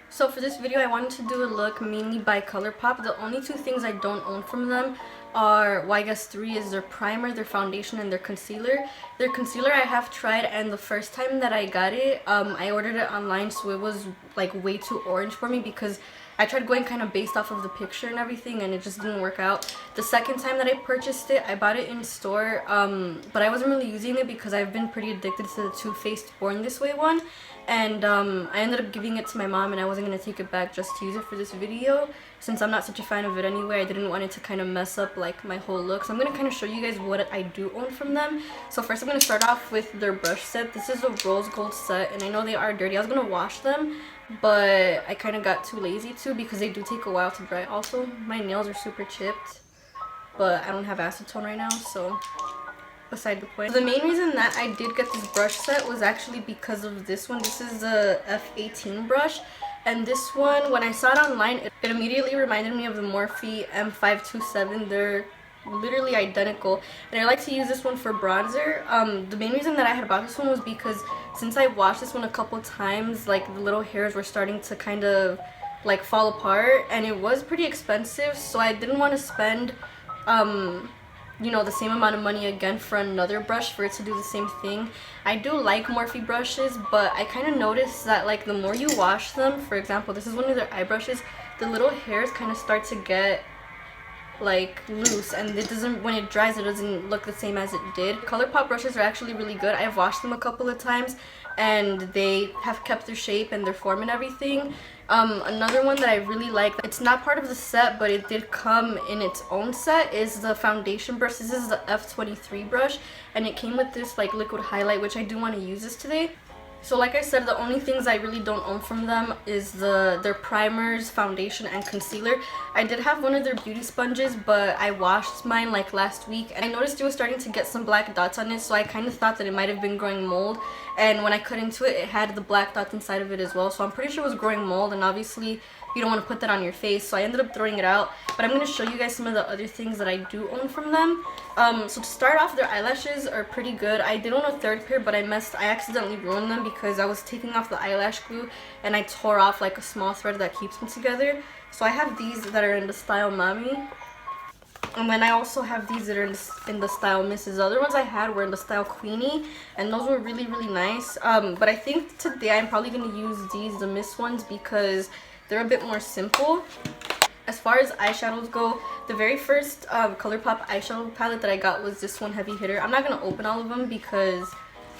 So for this video, I wanted to do a look mainly by ColourPop. The only two things I don't own from them are, well, I guess three, is their primer, their foundation, and their concealer. Their concealer I have tried, and the first time that I got it, I ordered it online, so it was like way too orange for me because I tried going kind of based off of the picture and everything, and it just didn't work out. The second time that I purchased it, I bought it in store, but I wasn't really using it because I've been pretty addicted to the Too Faced Born This Way one. And I ended up giving it to my mom, and I wasn't going to take it back just to use it for this video. Since I'm not such a fan of it anyway, I didn't want it to kind of mess up like my whole look. So I'm going to kind of show you guys what I do own from them. So first I'm going to start off with their brush set. This is a rose gold set, and I know they are dirty. I was going to wash them, but I kind of got too lazy to because they do take a while to dry. Also, my nails are super chipped, but I don't have acetone right now, so beside the point. The main reason that I did get this brush set was actually because of this one. This is a F18 brush, and this one, when I saw it online, it immediately reminded me of the Morphe M527. They're literally identical, and I like to use this one for bronzer. The main reason that I had bought this one was because since I washed this one a couple times, like the little hairs were starting to kind of like fall apart, and it was pretty expensive, so I didn't want to spend you know, the same amount of money again for another brush for it to do the same thing. I do like Morphe brushes, but I kind of noticed that like the more you wash them, for example, this is one of their eye brushes, the little hairs kind of start to get like loose, and it doesn't, when it dries, it doesn't look the same as it did. ColourPop brushes are actually really good. I've washed them a couple of times, and they have kept their shape and their form and everything. Another one that I really like, it's not part of the set, but it did come in its own set, is the foundation brush. This is the F23 brush, and it came with this like liquid highlight, which I do want to use this today. So like I said, the only things I really don't own from them is their primers, foundation, and concealer. I did have one of their beauty sponges, but I washed mine like last week, and I noticed it was starting to get some black dots on it, so I kind of thought that it might have been growing mold. And when I cut into it, it had the black dots inside of it as well, so I'm pretty sure it was growing mold, and obviously you don't want to put that on your face, so I ended up throwing it out. But I'm going to show you guys some of the other things that I do own from them. So to start off, their eyelashes are pretty good. I did own a third pair, but I accidentally ruined them because I was taking off the eyelash glue and I tore off like a small thread that keeps them together. So I have these that are in the style Mommy, and then I also have these that are in the style Mrs. The other ones I had were in the style Queenie, and those were really, really nice. But I think today I'm probably going to use these, the Miss ones, because they're a bit more simple. As far as eyeshadows go, the very first ColourPop eyeshadow palette that I got was this one, Heavy Hitter. I'm not going to open all of them because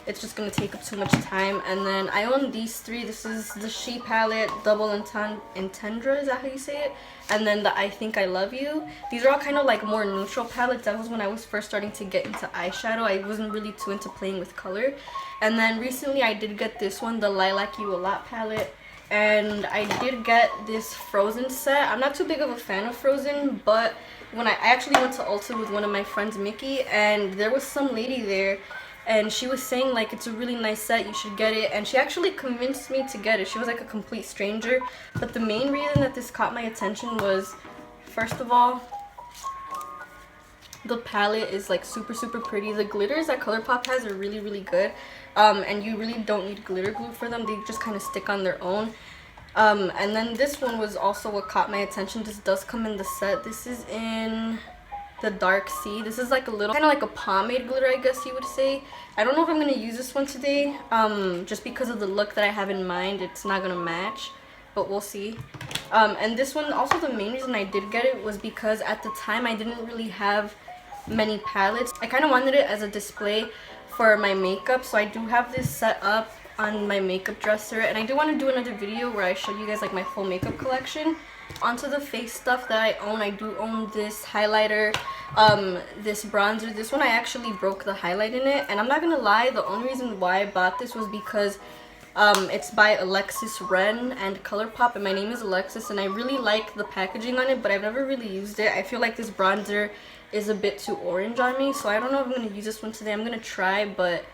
it's just going to take up too much time. And then I own these three. This is the She palette, Double Entendre, is that how you say it? And then the I Think I Love You. These are all kind of like more neutral palettes. That was when I was first starting to get into eyeshadow. I wasn't really too into playing with color. And then recently I did get this one, the Lilac You A Lot palette. And I did get this Frozen set. I'm not too big of a fan of Frozen, but when I actually went to Ulta with one of my friends, Mickey, and there was some lady there, and she was saying like it's a really nice set, you should get it, and she actually convinced me to get it. She was like a complete stranger, but the main reason that this caught my attention was, first of all, the palette is like super, super pretty. The glitters that ColourPop has are really, really good. And you really don't need glitter glue for them. They just kind of stick on their own. And then this one was also what caught my attention. This does come in the set. This is in the Dark Sea. This is like a little, kind of like a pomade glitter, I guess you would say. I don't know if I'm going to use this one today. Just because of the look that I have in mind, it's not going to match. But we'll see. And this one, also the main reason I did get it was because at the time I didn't really have many palettes. I kind of wanted it as a display for my makeup, so I do have this set up on my makeup dresser, and I do want to do another video where I show you guys like my full makeup collection. Onto the face stuff that I own, I do own this highlighter, this bronzer. This one I actually broke the highlight in it, and I'm not gonna lie, the only reason why I bought this was because it's by Alexis Ren and ColourPop, and my name is Alexis, and I really like the packaging on it, but I've never really used it. I feel like this bronzer is a bit too orange on me, so I don't know if I'm going to use this one today. I'm going to try, but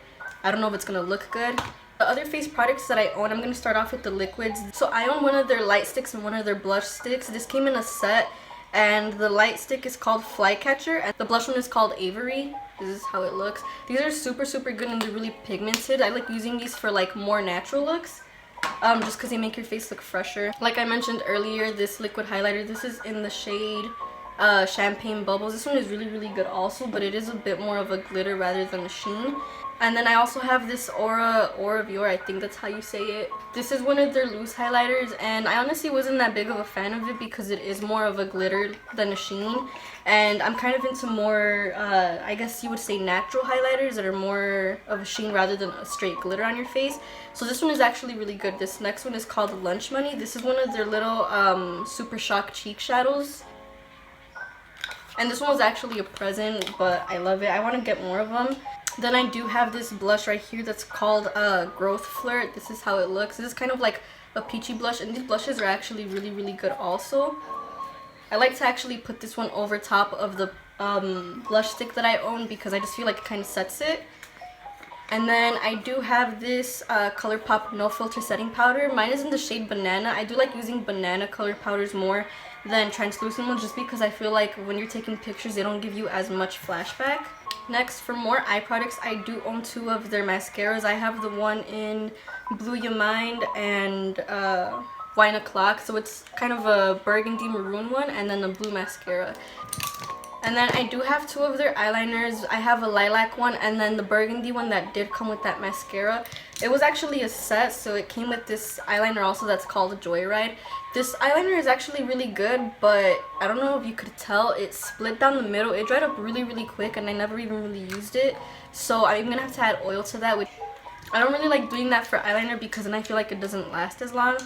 I don't know if it's going to look good. The other face products that I own, I'm going to start off with the liquids. So I own one of their light sticks and one of their blush sticks. This came in a set, and the light stick is called Flycatcher and the blush one is called Avery. This is how it looks. These are super good and they're really pigmented. I like using these for like more natural looks, just because they make your face look fresher. Like I mentioned earlier, this liquid highlighter, this is in the shade Champagne Bubbles. This one is really good also, but it is a bit more of a glitter rather than a sheen. And then I also have this Aura of Your, I think that's how you say it. This is one of their loose highlighters, and I honestly wasn't that big of a fan of it because it is more of a glitter than a sheen. And I'm kind of into more, I guess you would say natural highlighters that are more of a sheen rather than a straight glitter on your face. So this one is actually really good. This next one is called Lunch Money. This is one of their little Super Shock cheek shadows. And this one was actually a present, but I love it. I want to get more of them. Then I do have this blush right here that's called Growth Flirt. This is how it looks. This is kind of like a peachy blush, and these blushes are actually really good also. I like to actually put this one over top of the blush stick that I own because I just feel like it kind of sets it. And then I do have this ColourPop No Filter Setting Powder. Mine is in the shade Banana. I do like using banana color powders more than translucent ones just because I feel like when you're taking pictures they don't give you as much flashback. Next, for more eye products, I do own two of their mascaras. I have the one in Blue Your Mind and Wine O'Clock. So it's kind of a burgundy maroon one and then a blue mascara. And then I do have two of their eyeliners. I have a lilac one and then the burgundy one that did come with that mascara. It was actually a set, so it came with this eyeliner also that's called Joyride. This eyeliner is actually really good, but I don't know if you could tell, it split down the middle. It dried up really quick and I never even really used it. So I'm going to have to add oil to that. I don't really like doing that for eyeliner because then I feel like it doesn't last as long.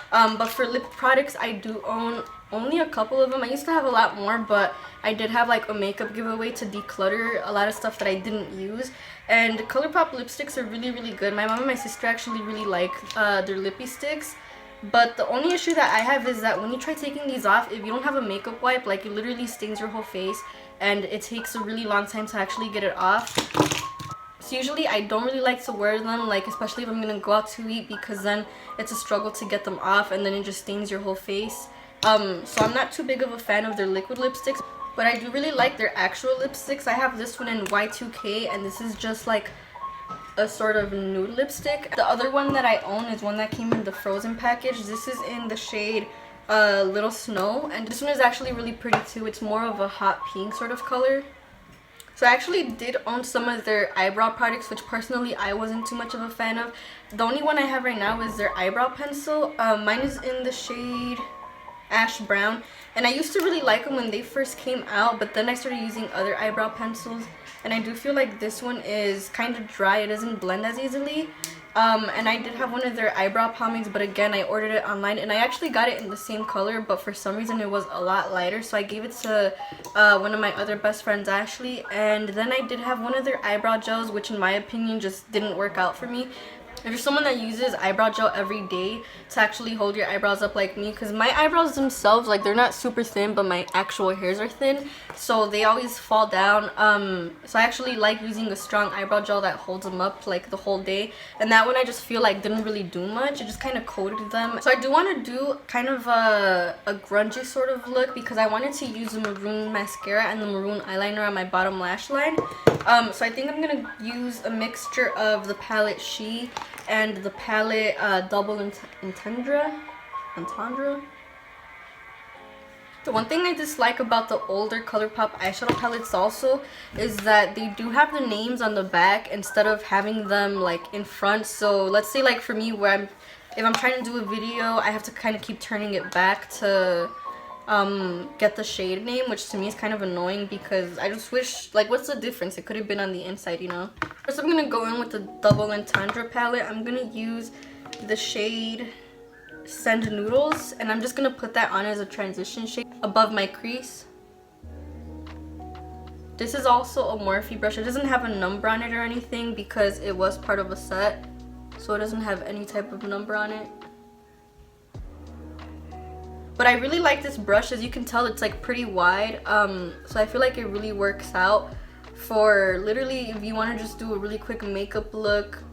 But for lip products, I do own only a couple of them. I used to have a lot more, but I did have like a makeup giveaway to declutter a lot of stuff that I didn't use. And ColourPop lipsticks are really good. My mom and my sister actually really like their lippy sticks. But the only issue that I have is that when you try taking these off, if you don't have a makeup wipe, like it literally stains your whole face and it takes a really long time to actually get it off. So usually I don't really like to wear them, like especially if I'm gonna go out to eat, because then it's a struggle to get them off and then it just stains your whole face. So I'm not too big of a fan of their liquid lipsticks, but I do really like their actual lipsticks. I have this one in Y2K and this is just like a sort of nude lipstick. The other one that I own is one that came in the frozen package. This is in the shade Little Snow, and this one is actually really pretty too. It's more of a hot pink sort of color. So I actually did own some of their eyebrow products, which personally I wasn't too much of a fan of. The only one I have right now is their eyebrow pencil. Mine is in the shade Ash Brown, and I used to really like them when they first came out, but then I started using other eyebrow pencils, and I do feel like this one is kind of dry. It doesn't blend as easily. And I did have one of their eyebrow pomades, but again I ordered it online and I actually got it in the same color, but for some reason it was a lot lighter, so I gave it to one of my other best friends, Ashley. And then I did have one of their eyebrow gels, which in my opinion just didn't work out for me. If you're someone that uses eyebrow gel every day to actually hold your eyebrows up like me, because my eyebrows themselves, like, they're not super thin, but my actual hairs are thin, so they always fall down. So I actually like using a strong eyebrow gel that holds them up like the whole day, and that one I just feel like didn't really do much. It just kind of coated them. So I do want to do kind of a grungy sort of look, because I wanted to use the maroon mascara and the maroon eyeliner on my bottom lash line. So I think I'm gonna use a mixture of the palette She and the palette Double Entendre. The one thing I dislike about the older ColourPop eyeshadow palettes also is that they do have the names on the back instead of having them like in front. So let's say like for me, where if I'm trying to do a video, I have to kind of keep turning it back to get the shade name, which to me is kind of annoying, because I just wish, like, what's the difference? It could have been on the inside, you know. First I'm gonna go in with the Double Entendre palette. I'm gonna use the shade Send Noodles, and I'm just gonna put that on as a transition shade above my crease. This is also a Morphe brush. It doesn't have a number on it or anything because it was part of a set, so it doesn't have any type of number on it. But I really like this brush. As you can tell, it's like pretty wide, so I feel like it really works out for literally if you want to just do a really quick makeup look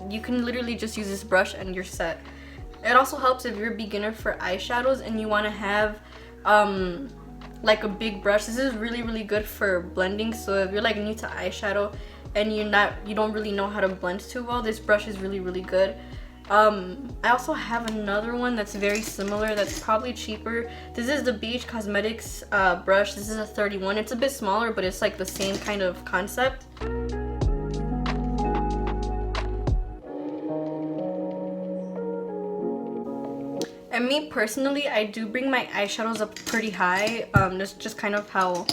you can literally just use this brush and you're set. It also helps if you're a beginner for eyeshadows and you want to have like a big brush. This is really good for blending. So if you're like new to eyeshadow and you don't really know how to blend too well, this brush is really good. I also have another one that's very similar, that's probably cheaper. This is the Beige Cosmetics brush. This is a 31. It's a bit smaller, but it's like the same kind of concept. And me personally, I do bring my eyeshadows up pretty high. That's just kind of how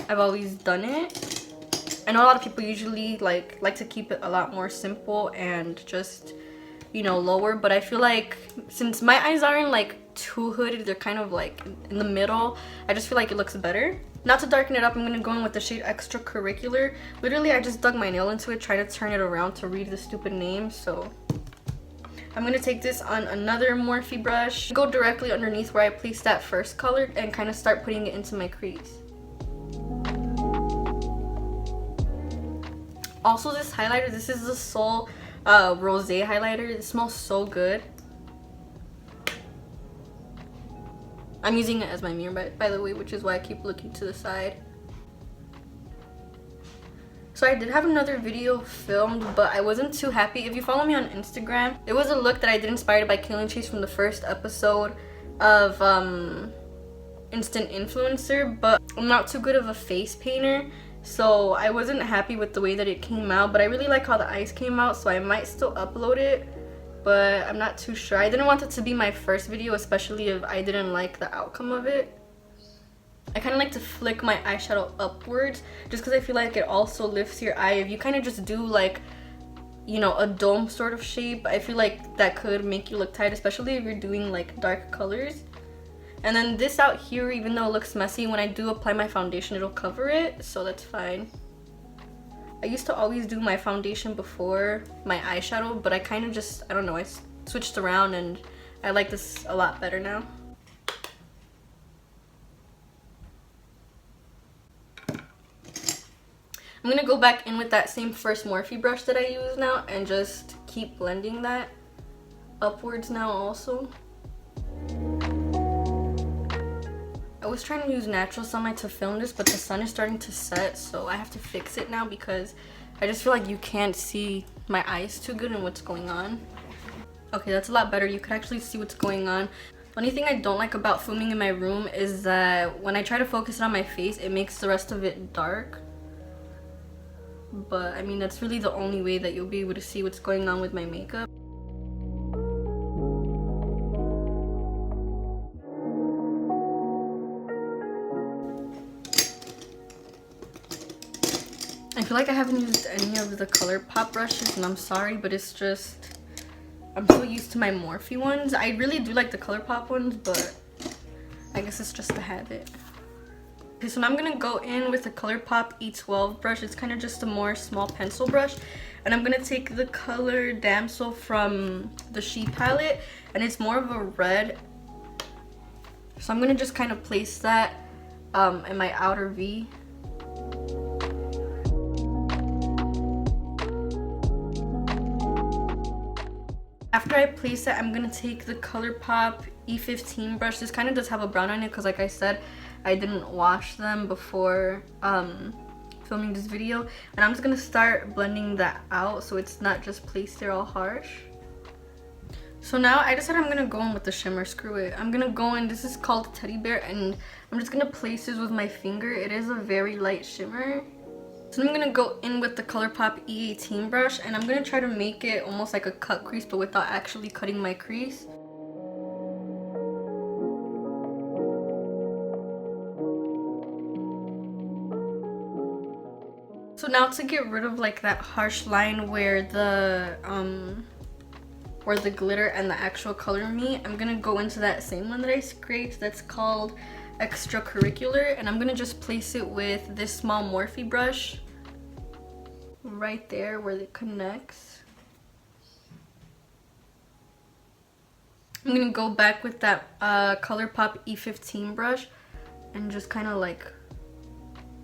I've always done it. I know a lot of people usually like to keep it a lot more simple and just, you know, lower, but I feel like since my eyes aren't like too hooded, they're kind of like in the middle, I just feel like it looks better. Not to darken it up, I'm gonna go in with the shade Extracurricular. Literally, I just dug my nail into it, try to turn it around to read the stupid name. So I'm gonna take this on another Morphe brush, go directly underneath where I placed that first color and kind of start putting it into my crease. Also, this highlighter, this is the Sol Rosé highlighter. It smells so good. I'm using it as my mirror, by the way, which is why I keep looking to the side. So I did have another video filmed, but I wasn't too happy. If you follow me on Instagram, it was a look that I did inspired by Killing Chase from the first episode of Instant Influencer, but I'm not too good of a face painter, so I wasn't happy with the way that it came out. But I really like how the eyes came out, so I might still upload it, but I'm not too sure. I didn't want it to be my first video, especially if I didn't like the outcome of it. I kind of like to flick my eyeshadow upwards just because I feel like it also lifts your eye. If you kind of just do like, you know, a dome sort of shape, I feel like that could make you look tight, especially if you're doing like dark colors. And then this out here, even though it looks messy, when I do apply my foundation, it'll cover it, so that's fine. I used to always do my foundation before my eyeshadow, but I kind of just, I don't know, I switched around and I like this a lot better now. I'm gonna go back in with that same first Morphe brush that I use now and just keep blending that upwards now also. I was trying to use natural sunlight to film this, but the sun is starting to set, so I have to fix it now because I just feel like you can't see my eyes too good and what's going on. Okay, that's a lot better. You could actually see what's going on. The only thing I don't like about filming in my room is that when I try to focus it on my face, it makes the rest of it dark. But I mean, that's really the only way that you'll be able to see what's going on with my makeup. I feel like I haven't used any of the ColourPop brushes, and I'm sorry, but it's just, I'm so used to my Morphe ones. I really do like the ColourPop ones, but I guess it's just a habit. Okay, so now I'm gonna go in with the ColourPop E12 brush. It's kind of just a more small pencil brush, and I'm gonna take the color Damsel from the She palette, and it's more of a red. So I'm gonna just kind of place that in my outer V. After I place it, I'm gonna take the ColourPop E15 brush. This kind of does have a brown on it because, like I said, I didn't wash them before filming this video, and I'm just gonna start blending that out so it's not just placed there all harsh. So now I decided I'm gonna go in with the shimmer. Screw it. I'm gonna go in. This is called Teddy Bear, and I'm just gonna place this with my finger. It is a very light shimmer. So I'm gonna go in with the ColourPop E18 brush, and I'm gonna try to make it almost like a cut crease, but without actually cutting my crease. So now to get rid of like that harsh line where the glitter and the actual color meet, I'm gonna go into that same one that I scraped that's called Extracurricular, and I'm gonna just place it with this small Morphe brush right there where it connects. I'm gonna go back with that ColourPop E15 brush and just kind of like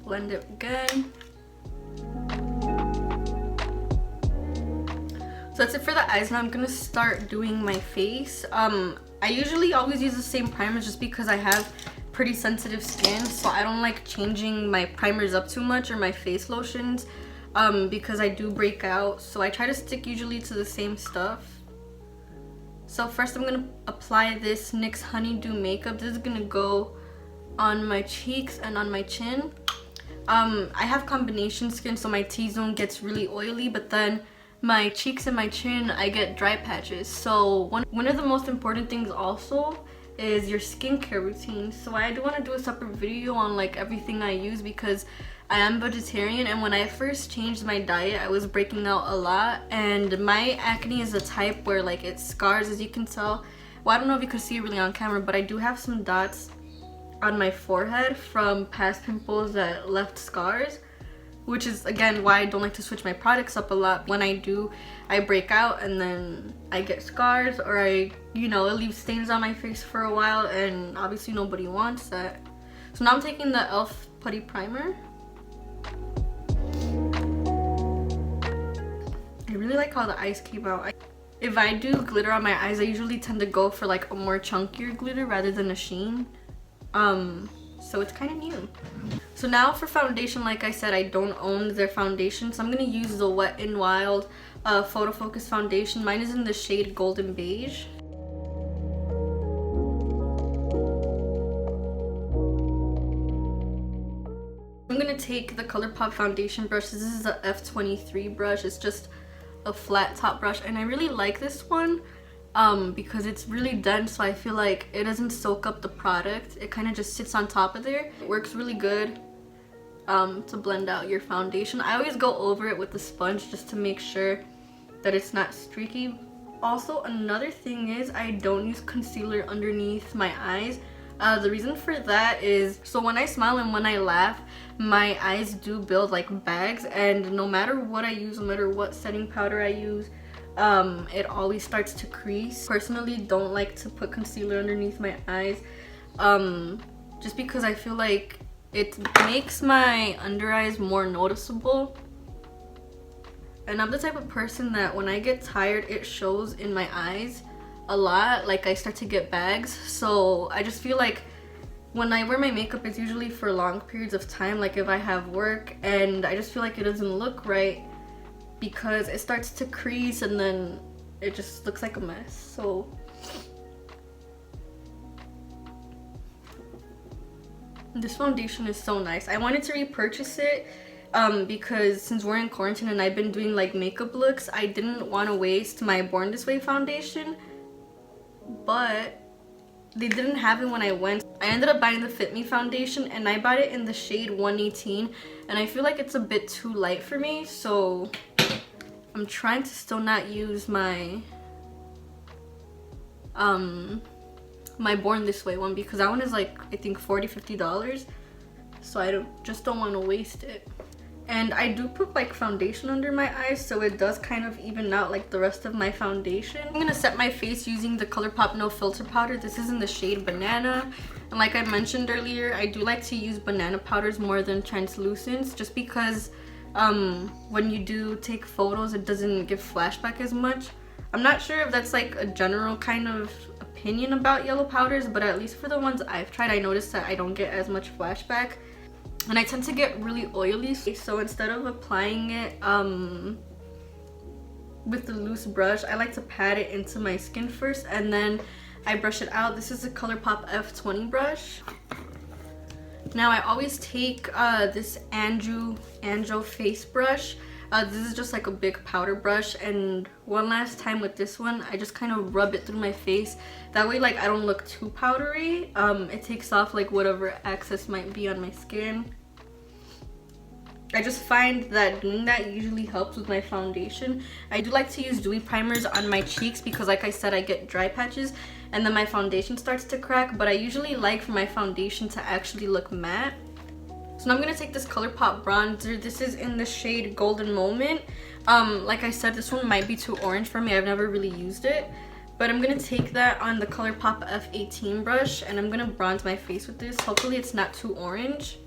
blend it again. So that's it for the eyes. Now I'm gonna start doing my face. I usually always use the same primers just because I have pretty sensitive skin, so I don't like changing my primers up too much or my face lotions because I do break out. So I try to stick usually to the same stuff. So first I'm gonna apply this NYX Honeydew makeup. This is gonna go on my cheeks and on my chin. I have combination skin, so my T-zone gets really oily, but then my cheeks and my chin, I get dry patches. So one of the most important things also is your skincare routine. So I do want to do a separate video on like everything I use because I am vegetarian, and when I first changed my diet I was breaking out a lot, and my acne is a type where like it scars, as you can tell. Well, I don't know if you could see it really on camera, but I do have some dots on my forehead from past pimples that left scars, which is again why I don't like to switch my products up a lot. When I do, I break out and then I get scars, or it leaves stains on my face for a while, and obviously nobody wants that. So now I'm taking the e.l.f. Putty Primer. I really like how the eyes came out. If I do glitter on my eyes, I usually tend to go for like a more chunkier glitter rather than a sheen. So it's kind of new. So now for foundation, like I said, I don't own their foundation, so I'm gonna use the Wet n Wild Photo Focus foundation. Mine is in the shade Golden Beige. I'm gonna take the ColourPop foundation brush. This is the F23 brush. It's just a flat top brush, and I really like this one because it's really dense, so I feel like it doesn't soak up the product. It kind of just sits on top of there. It works really good to blend out your foundation. I always go over it with the sponge just to make sure that it's not streaky. Also, another thing is I don't use concealer underneath my eyes. The reason for that is, so when I smile and when I laugh, my eyes do build like bags, and no matter what I use, no matter what setting powder I use, it always starts to crease. Personally, don't like to put concealer underneath my eyes just because I feel like it makes my under eyes more noticeable. And I'm the type of person that when I get tired, it shows in my eyes a lot. Like I start to get bags, so I just feel like when I wear my makeup, it's usually for long periods of time, like if I have work, and I just feel like it doesn't look right because it starts to crease and then it just looks like a mess. So this foundation is so nice. I wanted to repurchase it because since we're in quarantine and I've been doing like makeup looks, I didn't want to waste my Born This Way foundation, but they didn't have it when I went. I ended up buying the Fit Me foundation, and I bought it in the shade 118, and I feel like it's a bit too light for me, so I'm trying to still not use my my Born This Way one, because that one is like I think $40–50, so I don't want to waste it. And I do put like foundation under my eyes, so it does kind of even out like the rest of my foundation. I'm gonna set my face using the ColourPop No Filter powder. This is in the shade Banana, and like I mentioned earlier, I do like to use banana powders more than translucents, just because when you do take photos, it doesn't give flashback as much. I'm not sure if that's like a general kind of opinion about yellow powders, but at least for the ones I've tried, I noticed that I don't get as much flashback. And I tend to get really oily, so instead of applying it with the loose brush, I like to pat it into my skin first and then I brush it out. This is a ColourPop F20 brush. Now I always take this Anjo face brush. This is just like a big powder brush, and one last time with this one, I just kind of rub it through my face. That way like I don't look too powdery. It takes off like whatever excess might be on my skin. I just find that doing that usually helps with my foundation. I do like to use dewy primers on my cheeks because like I said, I get dry patches and then my foundation starts to crack, but I usually like for my foundation to actually look matte. So now I'm going to take this ColourPop bronzer. This is in the shade Golden Moment. Like I said, this one might be too orange for me. I've never really used it. But I'm going to take that on the ColourPop F18 brush, and I'm going to bronze my face with this. Hopefully it's not too orange.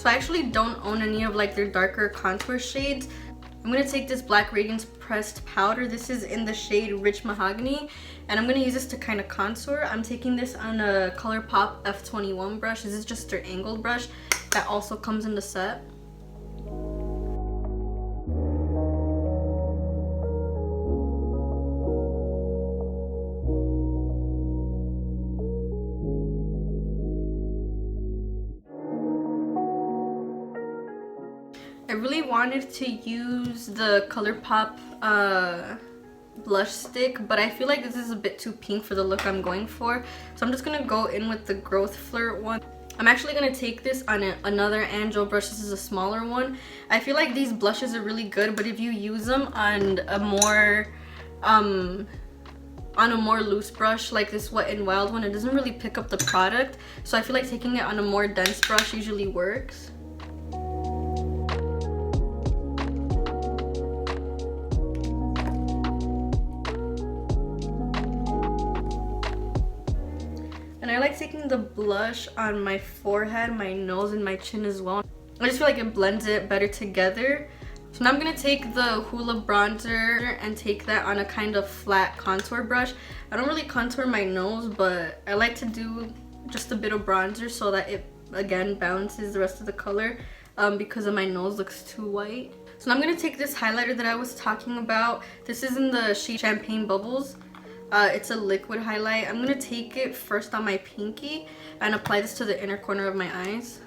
So I actually don't own any of like their darker contour shades. I'm going to take this Black Radiance pressed powder. This is in the shade Rich Mahogany, and I'm going to use this to kind of contour. I'm taking this on a ColourPop F21 brush. This is just their angled brush that also comes in the set. I really wanted to use the ColourPop blush stick, but I feel like this is a bit too pink for the look I'm going for. So I'm just going to go in with the Growth Flirt one. I'm actually going to take this on another Angel brush. This is a smaller one. I feel like these blushes are really good, but if you use them on a more loose brush like this Wet n Wild one, it doesn't really pick up the product. So I feel like taking it on a more dense brush usually works. And I like taking the blush on my forehead, my nose, and my chin as well. I just feel like it blends it better together. So now I'm going to take the Hoola bronzer and take that on a kind of flat contour brush. I don't really contour my nose, but I like to do just a bit of bronzer so that it, again, balances the rest of the color because of my nose looks too white. So now I'm going to take this highlighter that I was talking about. This is in the shade Champagne Bubbles. It's a liquid highlight. I'm going to take it first on my pinky and apply this to the inner corner of my eyes.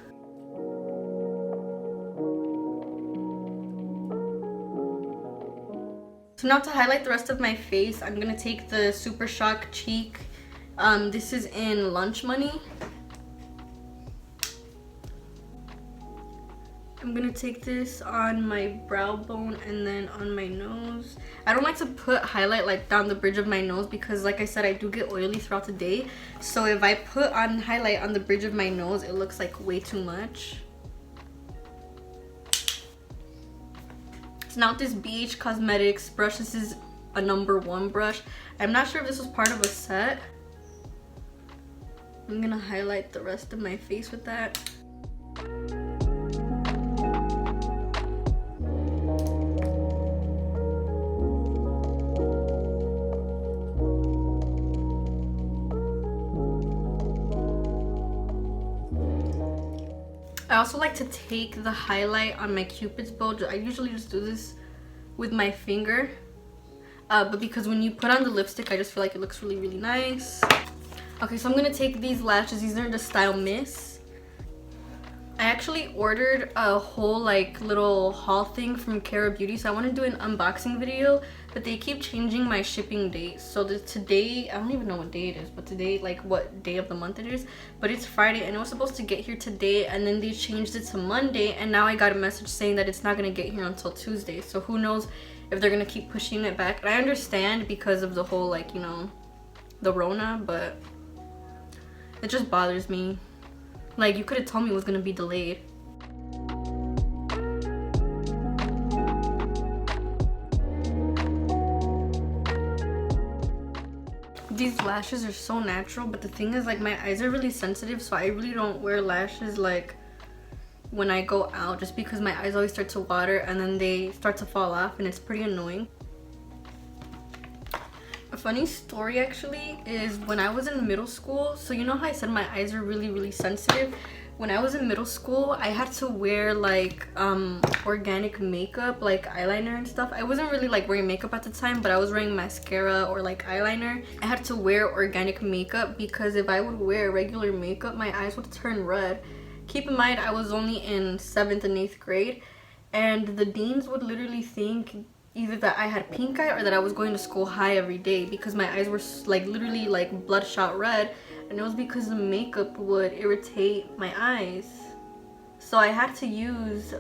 So now to highlight the rest of my face, I'm going to take the Super Shock Cheek. This is in Lunch Money. I'm going to take this on my brow bone and then on my nose. I don't like to put highlight like down the bridge of my nose because, like I said, I do get oily throughout the day. So if I put on highlight on the bridge of my nose, it looks like way too much. So now with this BH Cosmetics brush, this is a #1 brush. I'm not sure if this was part of a set. I'm going to highlight the rest of my face with that. I also like to take the highlight on my Cupid's bow. I usually just do this with my finger. But because when you put on the lipstick, I just feel like it looks really, really nice. Okay, so I'm going to take these lashes. These are the Style Miss. I actually ordered a whole like little haul thing from Cara Beauty. So I want to do an unboxing video, but they keep changing my shipping date. So today, I don't even know what day it is, but today, like what day of the month it is, but it's Friday and it was supposed to get here today, and then they changed it to Monday, and now I got a message saying that it's not going to get here until Tuesday. So who knows if they're going to keep pushing it back. And I understand because of the whole, like, you know, the Rona, but it just bothers me. Like, you could have told me it was going to be delayed. These lashes are so natural, but the thing is, like, my eyes are really sensitive, so I really don't wear lashes, like, when I go out, just because my eyes always start to water and then they start to fall off, and it's pretty annoying. A funny story actually is when I was in middle school, so you know how I said my eyes are really, really sensitive? When I was in middle school, I had to wear like organic makeup, like eyeliner and stuff. I wasn't really like wearing makeup at the time, but I was wearing mascara or like eyeliner. I had to wear organic makeup because if I would wear regular makeup, my eyes would turn red. Keep in mind, I was only in 7th and 8th grade, and the deans would literally think either that I had pink eye or that I was going to school high every day because my eyes were like literally like bloodshot red, and it was because the makeup would irritate my eyes. So I had to use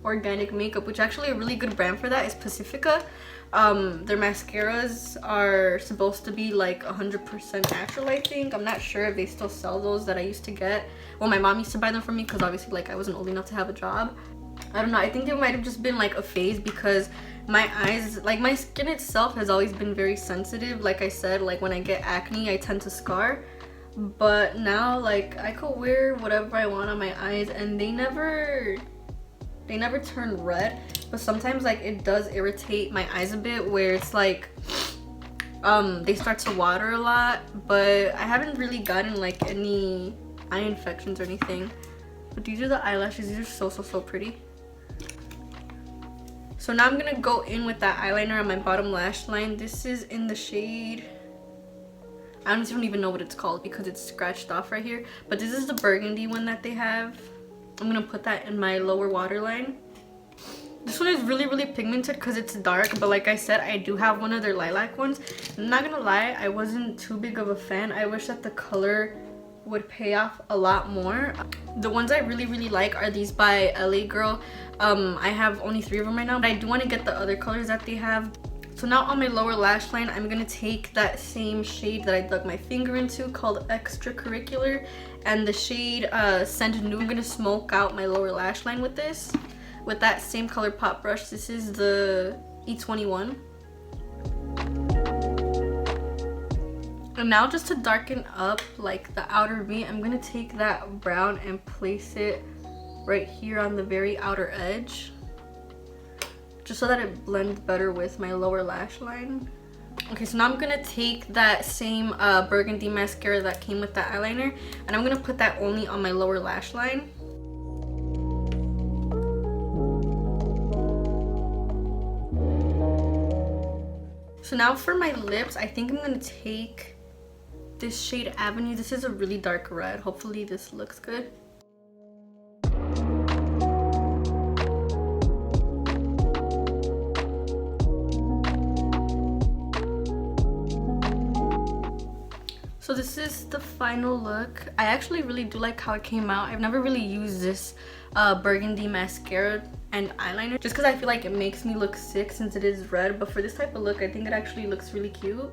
organic makeup, which actually a really good brand for that is Pacifica. Their mascaras are supposed to be like 100% natural, I think. I'm not sure if they still sell those that I used to get. Well, my mom used to buy them for me because obviously like I wasn't old enough to have a job. I don't know, I think it might have just been like a phase because my eyes, like my skin itself has always been very sensitive. Like I said, like when I get acne, I tend to scar. but now like I could wear whatever I want on my eyes and they never turn red. But sometimes like it does irritate my eyes a bit where it's like they start to water a lot, but I haven't really gotten like any eye infections or anything. But these are the eyelashes. These are so pretty. So now I'm gonna go in with that eyeliner on my bottom lash line. This is in the shade, I honestly don't even know what it's called because it's scratched off right here, but this is the burgundy one that they have. I'm gonna put that in my lower waterline. This one is really pigmented because it's dark, but like I said, I do have one of their lilac ones. I'm not gonna lie, I wasn't too big of a fan. I wish that the color would pay off a lot more. The ones I really like are these by LA Girl. I have only 3 of them right now, but I do want to get the other colors that they have. So now on my lower lash line, I'm gonna take that same shade that I dug my finger into called Extracurricular, and the shade Send Nude. I'm gonna smoke out my lower lash line with this, with that same ColourPop brush. This is the E21. And now just to darken up like the outer V, I'm gonna take that brown and place it right here on the very outer edge, just so that it blends better with my lower lash line. Okay, so now I'm gonna take that same burgundy mascara that came with that eyeliner, and I'm gonna put that only on my lower lash line. So now for my lips, I think I'm gonna take this shade Avenue. This is a really dark red. Hopefully this looks good. So this is the final look. I actually really do like how it came out. I've never really used this burgundy mascara and eyeliner just because I feel like it makes me look sick since it is red, but for this type of look I think it actually looks really cute.